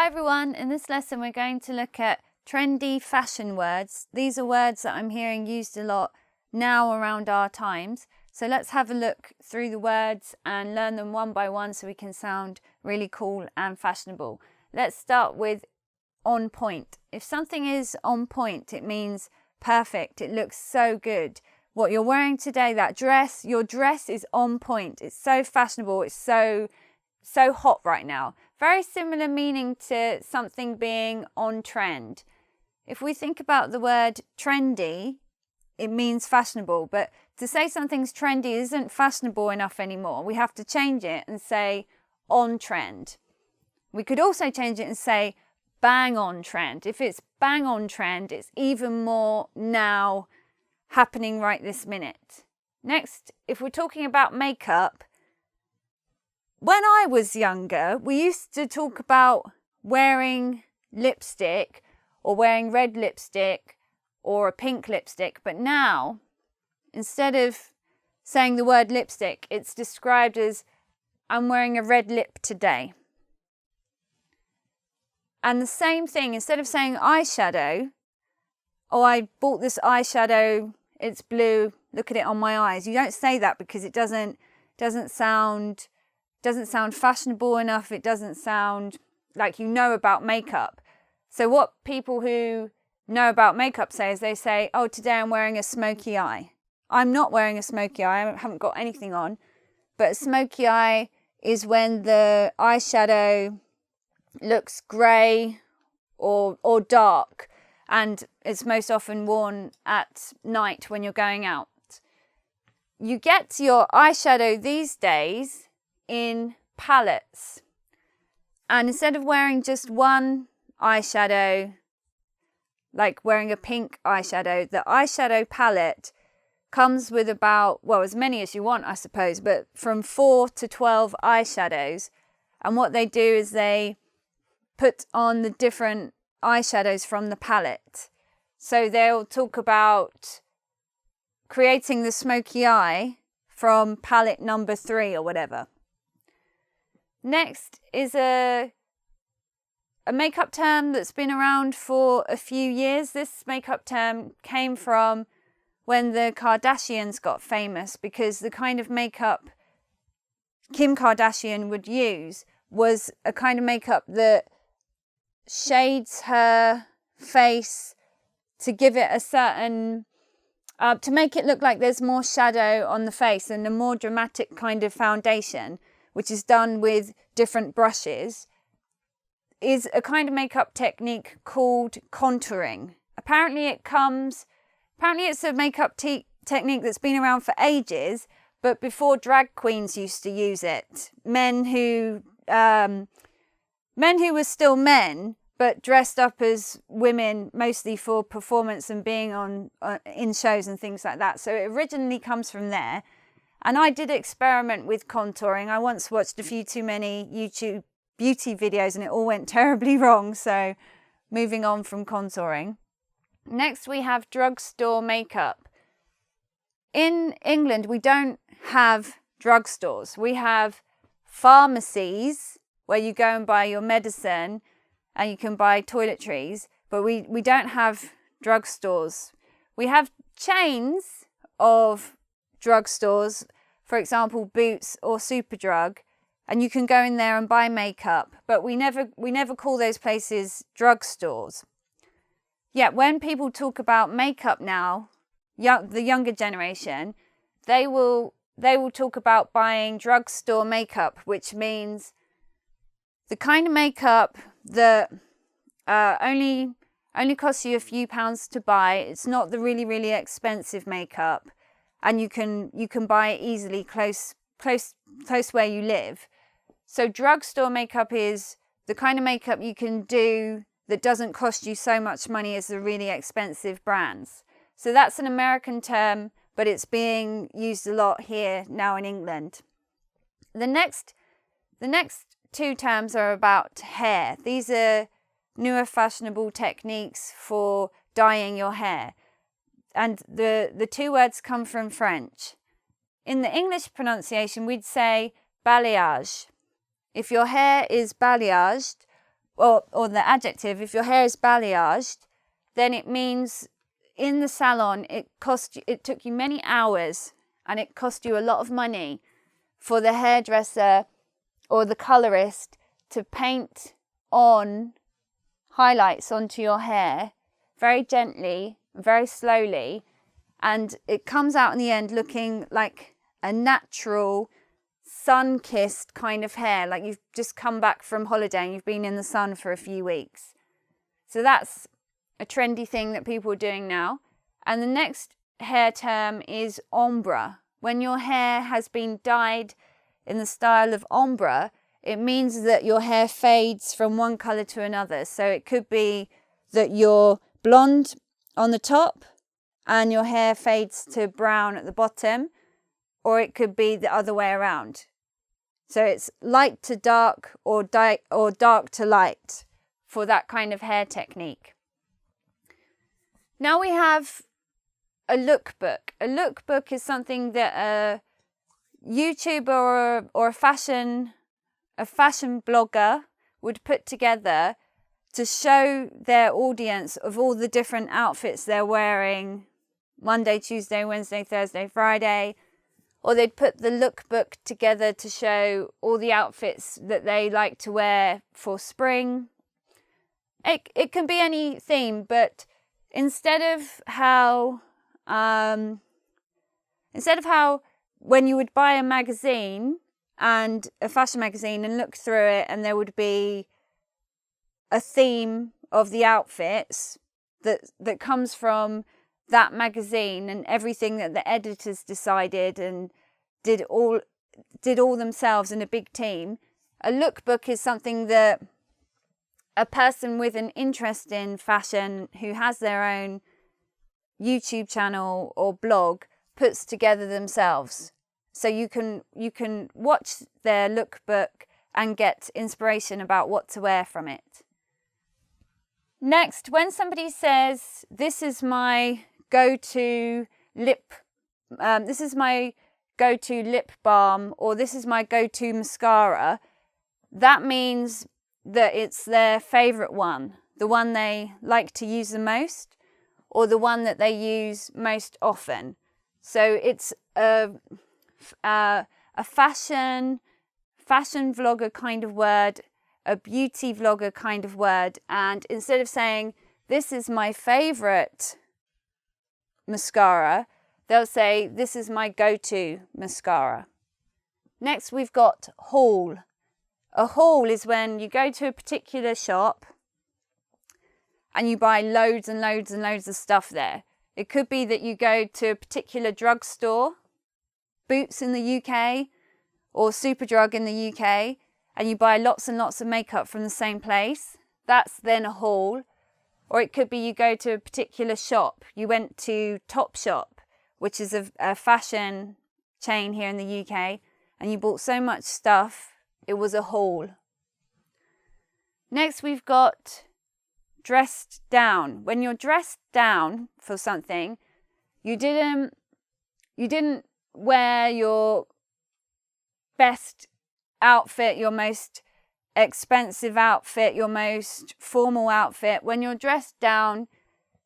Hi everyone, in this lesson we're going to look at trendy fashion words. These are words that I'm hearing used a lot now around our times. So let's have a look through the words and learn them one by one so we can sound really cool and fashionable. Let's start with on point. If something is on point, it means perfect. It looks so good. What you're wearing today, that dress, your dress is on point. It's so fashionable. It's so hot right now. Very similar meaning to something being on trend. If we think about the word trendy, it means fashionable, but to say something's trendy isn't fashionable enough anymore. We have to change it and say on trend. We could also change it and say bang on trend. If it's bang on trend, it's even more now happening right this minute. Next, if we're talking about makeup, when I was younger, we used to talk about wearing lipstick or wearing red lipstick or a pink lipstick, but now, instead of saying the word lipstick, it's described as I'm wearing a red lip today. And the same thing, instead of saying eyeshadow, oh, I bought this eyeshadow, it's blue, look at it on my eyes. You don't say that because it doesn't sound fashionable enough. It doesn't sound like you know about makeup. So what people who know about makeup say is they say, oh, today I'm wearing a smoky eye. I'm not wearing a smoky eye. I haven't got anything on. But a smoky eye is when the eyeshadow looks grey or dark, and it's most often worn at night when you're going out. You get your eyeshadow these days in palettes, and instead of wearing just one eyeshadow, like wearing a pink eyeshadow, the eyeshadow palette comes with about, well, as many as you want, I suppose, but from 4 to 12 eyeshadows. And what they do is they put on the different eyeshadows from the palette. So they'll talk about creating the smoky eye from palette number 3 or whatever. Next is a makeup term that's been around for a few years. This makeup term came from when the Kardashians got famous, because the kind of makeup Kim Kardashian would use was a kind of makeup that shades her face to give it a certain, to make it look like there's more shadow on the face, and a more dramatic kind of foundation, which is done with different brushes, is a kind of makeup technique called contouring. Apparently it's a makeup technique that's been around for ages, but before drag queens used to use it. Men who were still men, but dressed up as women, mostly for performance and being in shows and things like that. So it originally comes from there. And I did experiment with contouring. I once watched a few too many YouTube beauty videos and it all went terribly wrong. So moving on from contouring. Next we have drugstore makeup. In England, we don't have drugstores. We have pharmacies where you go and buy your medicine and you can buy toiletries, but we don't have drugstores. We have chains of drugstores, for example, Boots or Superdrug, and you can go in there and buy makeup, but we never call those places drugstores. Yet when people talk about makeup now, the younger generation, they will talk about buying drugstore makeup, which means the kind of makeup that only costs you a few pounds to buy. It's not the really, really expensive makeup, and you can buy it easily close where you live. So drugstore makeup is the kind of makeup you can do that doesn't cost you so much money as the really expensive brands. So that's an American term, but it's being used a lot here now in England. The next 2 terms are about hair. These are newer fashionable techniques for dyeing your hair. And the 2 words come from French. In the English pronunciation, we'd say balayage. If your hair is balayaged, or the adjective, if your hair is balayaged, then it means in the salon it took you many hours and it cost you a lot of money for the hairdresser or the colorist to paint on highlights onto your hair very gently, very slowly, and it comes out in the end looking like a natural sun-kissed kind of hair, like you've just come back from holiday and you've been in the sun for a few weeks. So that's a trendy thing that people are doing now. And the next hair term is ombre. When your hair has been dyed in the style of ombre, it means that your hair fades from one color to another. So it could be that you're blonde on the top and your hair fades to brown at the bottom, or it could be the other way around. So it's light to dark or dark to light for that kind of hair technique. Now we have a lookbook. A lookbook is something that a YouTuber or a fashion blogger would put together to show their audience of all the different outfits they're wearing Monday, Tuesday, Wednesday, Thursday, Friday. Or they'd put the lookbook together to show all the outfits that they like to wear for spring. It can be any theme, but instead of how when you would buy a magazine and a fashion magazine and look through it and there would be a theme of the outfits that comes from that magazine and everything that the editors decided and did all themselves in a big team. A lookbook is something that a person with an interest in fashion who has their own YouTube channel or blog puts together themselves. So you can watch their lookbook and get inspiration about what to wear from it. Next, when somebody says, this is my go-to lip balm, or this is my go-to mascara, that means that it's their favorite one, the one they like to use the most, or the one that they use most often. So it's a fashion vlogger kind of word, a beauty vlogger kind of word, and instead of saying, this is my favorite mascara, they'll say, this is my go-to mascara. Next, we've got haul. A haul is when you go to a particular shop and you buy loads and loads and loads of stuff there. It could be that you go to a particular drugstore, Boots in the UK or Superdrug in the UK, and you buy lots and lots of makeup from the same place. That's then a haul. Or it could be you go to a particular shop. You went to Topshop, which is a fashion chain here in the UK, and you bought so much stuff, it was a haul. Next, we've got dressed down. When you're dressed down for something, you didn't wear your best outfit, your most expensive outfit, your most formal outfit. When you're dressed down,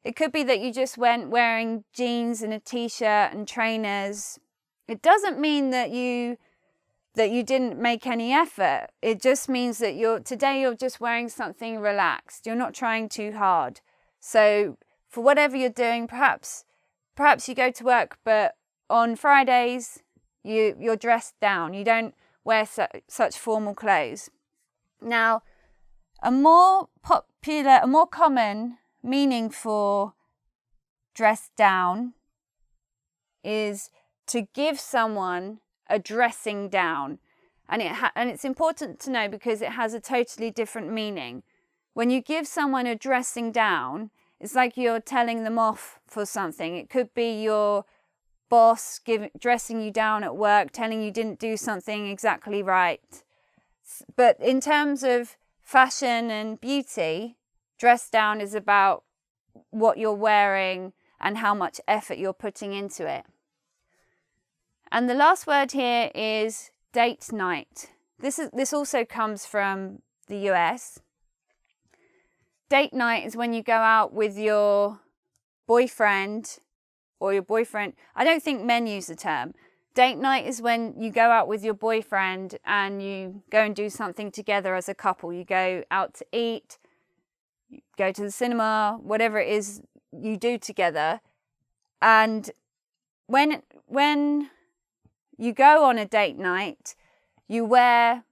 it could be that you just went wearing jeans and a t-shirt and trainers. It doesn't mean that you didn't make any effort. It just means that today you're just wearing something relaxed. You're not trying too hard. So for whatever you're doing, perhaps you go to work, but on Fridays you're dressed down. You don't wear such formal clothes. Now, a more common meaning for dressed down is to give someone a dressing down, and it's important to know because it has a totally different meaning. When you give someone a dressing down, it's like you're telling them off for something. It could be your boss dressing you down at work, telling you didn't do something exactly right. But in terms of fashion and beauty, dress down is about what you're wearing and how much effort you're putting into it. And the last word here is date night. This also comes from the US. Date night is when you go out with your boyfriend or your boyfriend. I don't think men use the term. Date night is when you go out with your boyfriend and you go and do something together as a couple. You go out to eat, you go to the cinema, whatever it is you do together. And when you go on a date night, you wear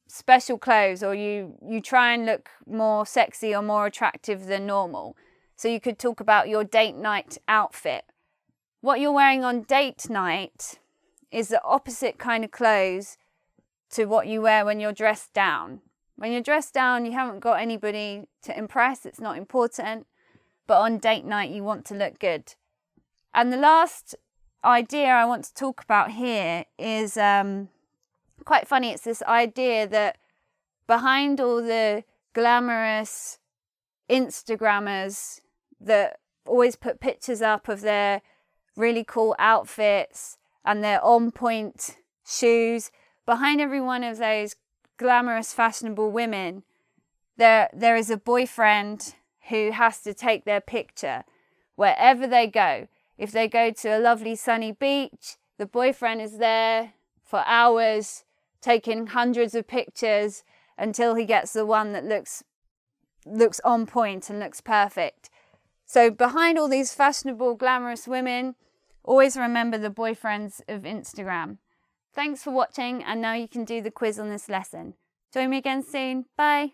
special clothes, or you try and look more sexy or more attractive than normal. So you could talk about your date night outfit. What you're wearing on date night is the opposite kind of clothes to what you wear when you're dressed down. When you're dressed down, you haven't got anybody to impress. It's not important. But on date night, you want to look good. And the last idea I want to talk about here is quite funny. It's this idea that behind all the glamorous Instagrammers that always put pictures up of their really cool outfits and their on-point shoes, behind every one of those glamorous, fashionable women, there is a boyfriend who has to take their picture wherever they go. If they go to a lovely sunny beach, the boyfriend is there for hours taking hundreds of pictures until he gets the one that looks on point and looks perfect. So behind all these fashionable, glamorous women, always remember the boyfriends of Instagram. Thanks for watching, and now you can do the quiz on this lesson. Join me again soon. Bye.